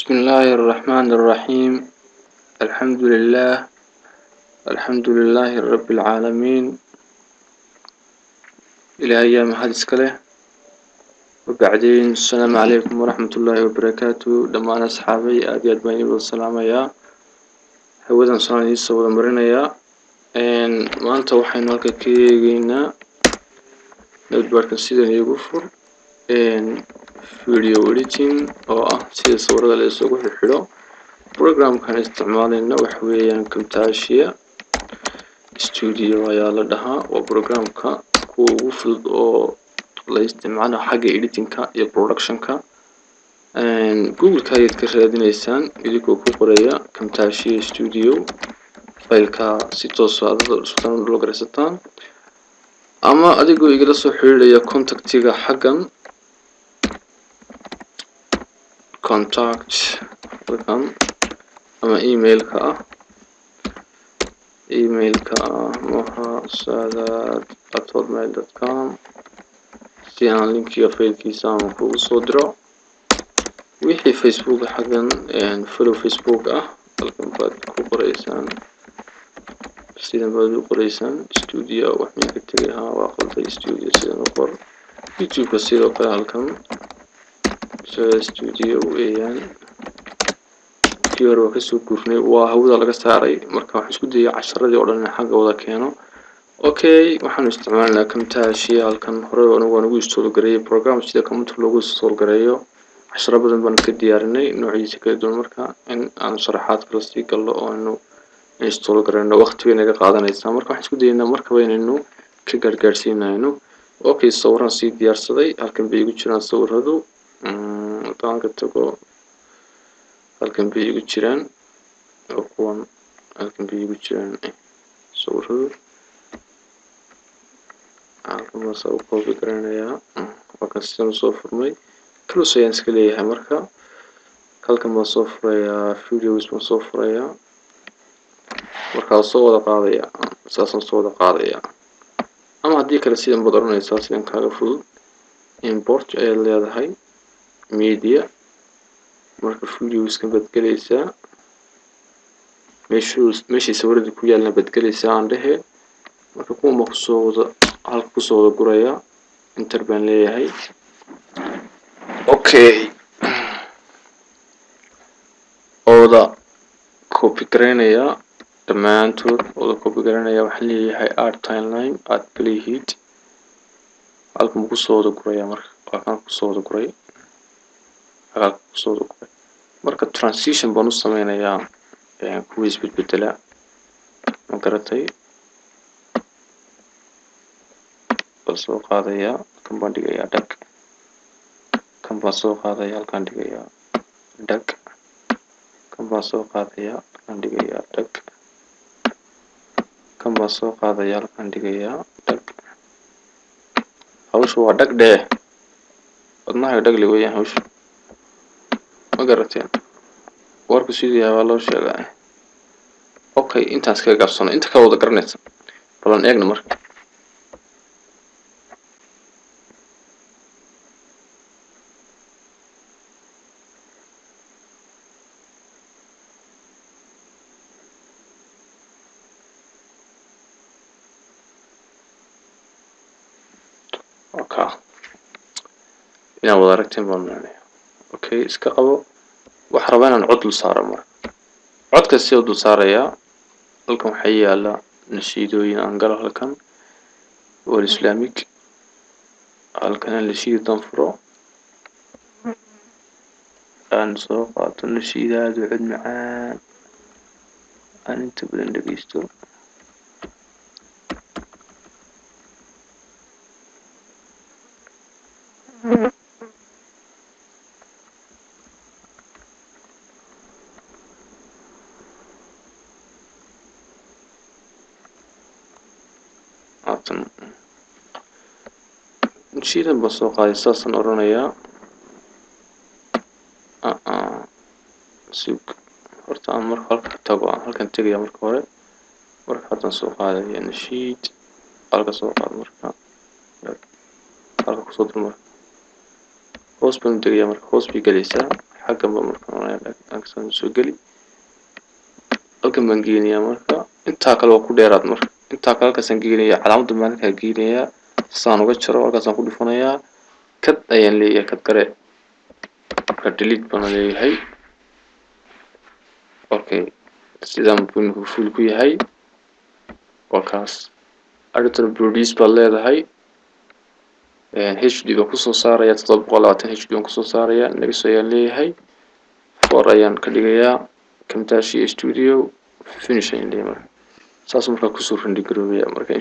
بسم الله الرحمن الرحيم. الحمد لله رب العالمين. إلى أيام هذه السكالة. وبعدين السلام عليكم ورحمة الله وبركاته. لما أنا أصحابي أديت بيني والسلام يا هودا صاني الصوت مرينا يا إن ما أنت وحين وكيجينا نتبارك السيدة يقفر إن فيديو إديتين أو سيد صورة للسوق في الحلو برنامج كان استعمالنا وحويا كمتاشية استوديو يا لدها وبرنامج كو وفد أو لا يستعمله حاجة إديتين كا يا برودكشن كا إن جوجل كايد كشادين إنسان يديكو كوريا كمتاشية استوديو فايل كا سيتوس هذا سلطان لوجر ستان أما أديكو يجلسوا حول يا كونتاكتيجا حقا كونتاكت رقم أما إيميل كا موها saadaad@hotmail.com سيان لينك يا فيل كيسان كو صدرا ويحي فيسبوك حقا يعني فلو فيسبوك لكن بعد كو قريسان سيدان بعد قريسان استوديو وحمي كتريها واقلت استوديو سيدان وقر يوتيوب كسيدو قيالكم استوديو ويان كيورو كسو كورني وهودا laga saaray marka waxaan isku dayay casharadii oo dhan xagga wada keeno okay waxaan isticmaalnaa kamtaashiya halkan hore waan ugu install gareeyay program sida computer loogu install gareeyo casharo badan baan ka diyaarinay noocyadiisa kala duwan marka in aan sharaxaad kala sii galno oo aanu install gareyno waqti weyn naga qaadanaysa marka waxaan isku dayaynaa markaba inaynu ka gaargaarsiinayno okay sawiraan sii diyaarsaday halkan bay igu jiraan sawiradu taan ka tago halkan bay igu jiraan oo kuwan halkan bay igu jiraan sawiradu halkan ma soo koobi garanayaa marka sidaan soo furmay close ayaan iska leeyahay marka halkan ma soo furayaa videos ma soo furayaa marka soo wada qaadaya saasan soo wada qaadaya ama haddii kale sidan baad oranaysaa sidan kaaga fudud import ayaa leedahay media marka videos kan baad galaysaa meeshii sawirada ku yaalna baad galaysaa aan dhehe marka kuwa ma kusoo wada halka kusoo wada guraya enter baan leeyahay okay oda copy gareynaya dhammaantood oda copy gareynaya waxaan leeyahay add timeline add play heat halka ma kusoo wada guraya marka halkan kusoo wada guray halka kusoo wada guray marka transition baan u sameynayaa kuwa isbedbedela ma garatay soo qaadaya kan baan dhigayaa dhag kan baan soo qaadaya halkan dhigayaa dhag kan baan soo qaadaya halkan dhigayaa dhag kan baan soo qaadaya halkan dhigayaa dhag hawshu waa dhag dheh wadnaha dhag li weeyaan hawshu ma garateen warku sidii waa loo sheegay okay intaas ka gaabsano inta ka wada garanaysa balan eegna marka inaan wada aragteen baan maalaya okay iska qabo wax rabaa inaan cod dul saaro marka codka si dul saaraya halkan waxa yaala nashiidooyin aan galo halkan oo islaamik halkan nashiid danfuro aan soo qaato nashiidaad cid macaan aan inta badan dhageysto نشيل بسوق هاي أساسا أورانيا سوق horta aan marka halka tago aan halkan tagaya marka hore marka haddan soo qaadaya nashiid halka soo qaad marka halka ku soo dul marka hoos baan tagaya marka hoos bi galaysaa xagga marka أكسون سجلي halkan baan geenayaa marka inta kale waa ku dheeraad marka inta kale ka san geenayaa calaamada maalinka geenayaa saan uga jaro halkaas aan ku dhufanayaa kad ayaan leeyahay kad kale ka delete baan leeyahay okay sidaan buu full ku yahay wakaas editor produce baa leedahay HD baan ku soo saaraya 720 HD baan ku soo saaraya next ayaan leeyahay for ayaan ka dhigayaa Camtasia Studio finish ayaan leeyahay saas markaa ku soo rendin garoobaya marka